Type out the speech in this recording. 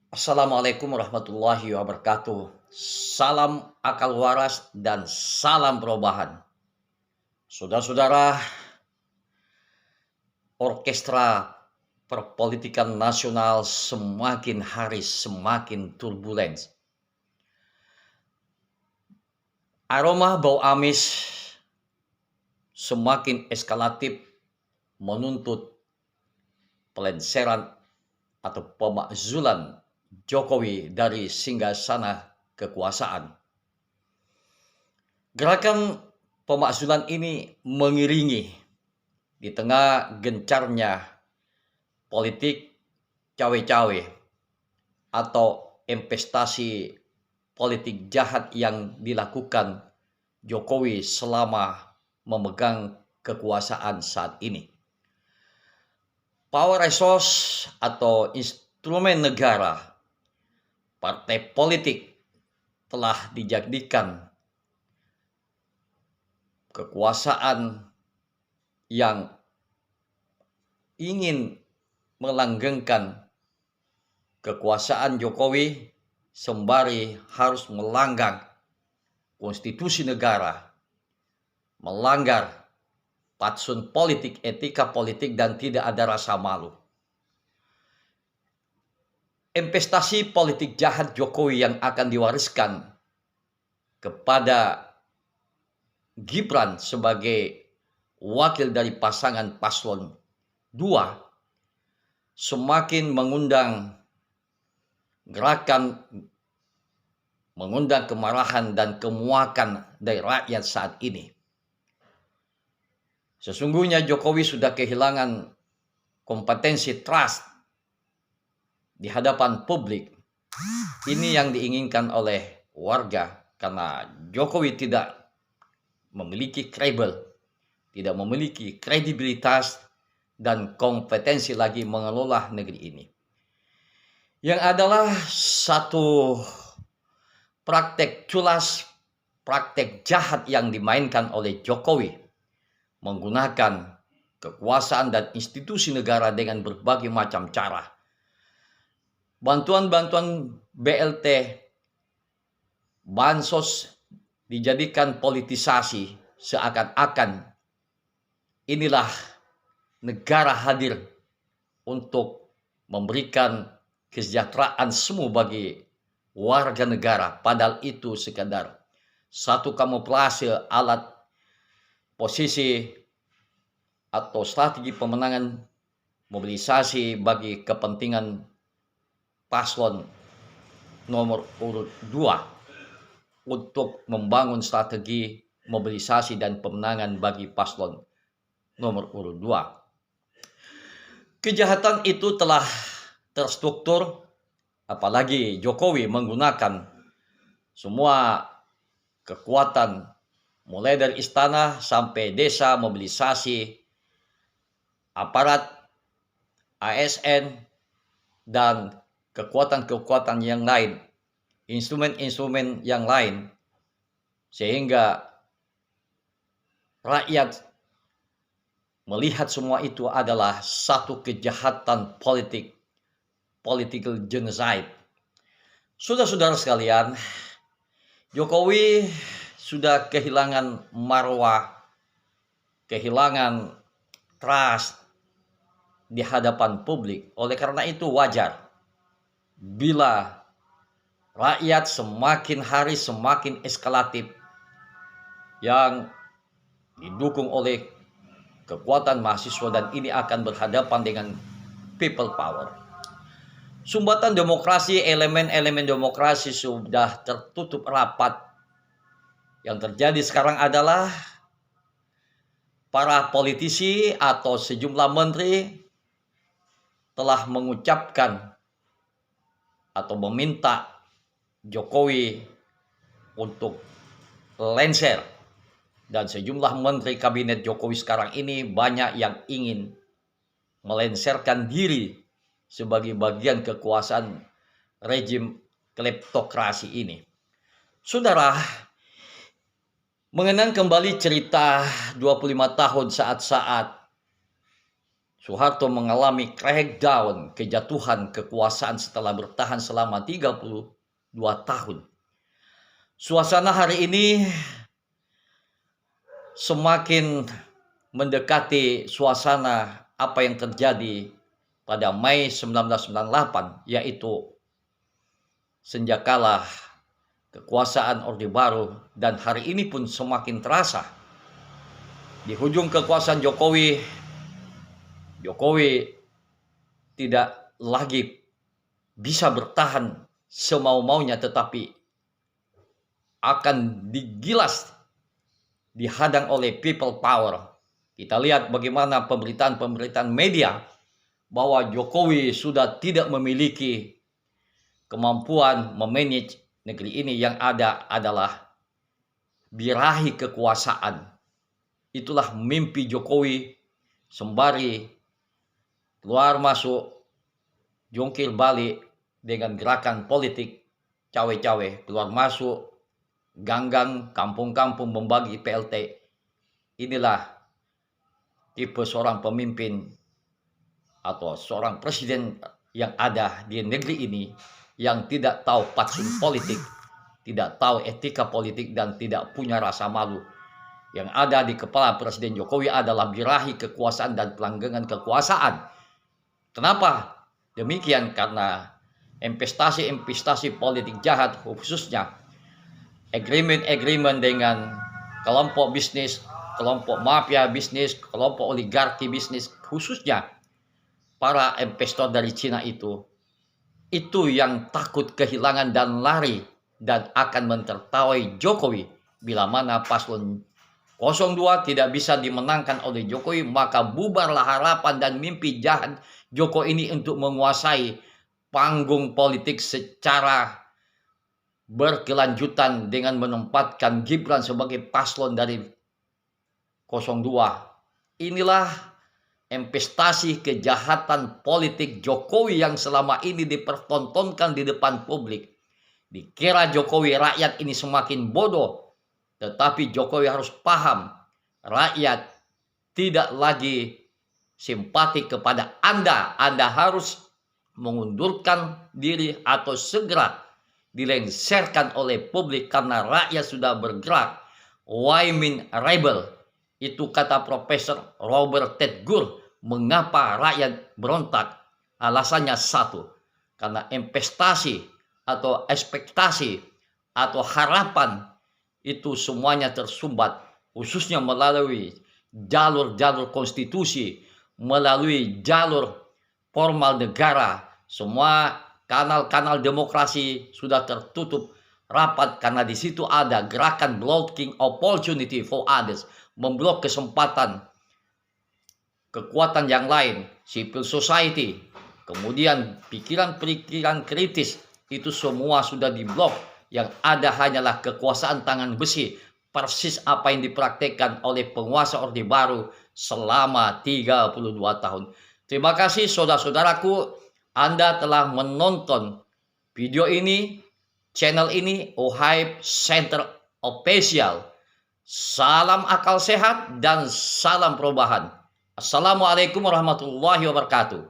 Assalamualaikum warahmatullahi wabarakatuh. Salam akal waras dan salam perubahan. Saudara-saudara, orkestra perpolitikan nasional semakin hari semakin turbulens. Aroma bau amis semakin eskalatif menuntut pelenseran atau pemakzulan Jokowi dari singgasana kekuasaan. Gerakan pemakzulan ini mengiringi di tengah gencarnya politik cawe-cawe atau investasi politik jahat yang dilakukan Jokowi selama memegang kekuasaan saat ini. Power resource atau instrumen negara, partai politik telah dijadikan kekuasaan yang ingin melanggengkan kekuasaan Jokowi sembari harus melanggar konstitusi negara, melanggar patsun politik, etika politik, dan tidak ada rasa malu. Investasi politik jahat Jokowi yang akan diwariskan kepada Gibran sebagai wakil dari pasangan paslon 2 semakin mengundang gerakan, mengundang kemarahan dan kemuakan dari rakyat saat ini. Sesungguhnya Jokowi sudah kehilangan kompetensi trust di hadapan publik. Ini yang diinginkan oleh warga karena Jokowi tidak memiliki tidak memiliki kredibilitas dan kompetensi lagi mengelola negeri ini. Yang adalah satu praktek culas, praktek jahat yang dimainkan oleh Jokowi, menggunakan kekuasaan dan institusi negara dengan berbagai macam cara. Bantuan-bantuan BLT, bansos dijadikan politisasi seakan-akan inilah negara hadir untuk memberikan kesejahteraan semua bagi warga negara. Padahal itu sekadar satu kamuflase alat posisi atau strategi pemenangan mobilisasi bagi kepentingan paslon nomor urut 2 untuk membangun strategi mobilisasi dan pemenangan bagi paslon nomor urut 2. Kejahatan itu telah terstruktur, apalagi Jokowi menggunakan semua kekuatan mulai dari istana sampai desa, mobilisasi aparat, ASN, dan kekuatan-kekuatan yang lain, instrumen-instrumen yang lain, sehingga rakyat melihat semua itu adalah satu kejahatan politik, political genocide. Saudara-saudara sekalian, Jokowi sudah kehilangan marwah, kehilangan trust di hadapan publik. Oleh karena itu wajar bila rakyat semakin hari semakin eskalatif yang didukung oleh kekuatan mahasiswa, dan ini akan berhadapan dengan people power. Sumbatan demokrasi, elemen-elemen demokrasi sudah tertutup rapat. Yang terjadi sekarang adalah para politisi atau sejumlah menteri telah mengucapkan atau meminta Jokowi untuk lengser, dan sejumlah menteri kabinet Jokowi sekarang ini banyak yang ingin melenserkan diri sebagai bagian kekuasaan rejim kleptokrasi ini. Saudara, mengenang kembali cerita 25 tahun saat-saat Soeharto mengalami crackdown, kejatuhan kekuasaan setelah bertahan selama 32 tahun. Suasana hari ini semakin mendekati suasana apa yang terjadi pada Mei 1998, yaitu senjakala kekuasaan Orde Baru, dan hari ini pun semakin terasa. Di hujung kekuasaan Jokowi tidak lagi bisa bertahan semau-maunya, tetapi akan digilas, dihadang oleh people power. Kita lihat bagaimana pemberitaan media bahwa Jokowi sudah tidak memiliki kemampuan memanage negeri ini, yang ada adalah birahi kekuasaan. Itulah mimpi Jokowi, sembari keluar masuk, jungkir balik dengan gerakan politik cawe-cawe, keluar masuk, ganggang, kampung-kampung membagi PLT. Inilah tipe seorang pemimpin atau seorang presiden yang ada di negeri ini, yang tidak tahu patsun politik, tidak tahu etika politik, dan tidak punya rasa malu. Yang ada di kepala Presiden Jokowi adalah birahi kekuasaan dan pelanggengan kekuasaan. Kenapa demikian? Karena investasi politik jahat, khususnya agreement dengan kelompok bisnis, kelompok mafia bisnis, kelompok oligarki bisnis, khususnya para investor dari Cina itu yang takut kehilangan dan lari, dan akan mentertawai Jokowi bila mana paslon 02 tidak bisa dimenangkan oleh Jokowi. Maka bubarlah harapan dan mimpi jahat Jokowi ini untuk menguasai panggung politik secara berkelanjutan dengan menempatkan Gibran sebagai paslon dari 02. Inilah investasi kejahatan politik Jokowi yang selama ini dipertontonkan di depan publik. Dikira Jokowi rakyat ini semakin bodoh, tetapi Jokowi harus paham, rakyat tidak lagi simpati kepada Anda. Anda harus mengundurkan diri atau segera dilengsarkan oleh publik, karena rakyat sudah bergerak. Why mean rebel? Itu kata Profesor Robert Ted Gurr. Mengapa rakyat berontak? Alasannya satu, karena investasi atau ekspektasi atau harapan itu semuanya tersumbat, khususnya melalui jalur konstitusi, melalui jalur formal negara. Semua kanal-kanal demokrasi sudah tertutup rapat, karena di situ ada gerakan blocking opportunity for others, memblok kesempatan kekuatan yang lain, civil society, kemudian pikiran-pikiran kritis, itu semua sudah diblok. Yang ada hanyalah kekuasaan tangan besi, persis apa yang dipraktekkan oleh penguasa Orde Baru selama 32 tahun. Terima kasih saudara-saudaraku, Anda telah menonton video ini, channel ini, OHIBE Center Official. Salam akal sehat dan salam perubahan. Assalamualaikum warahmatullahi wabarakatuh.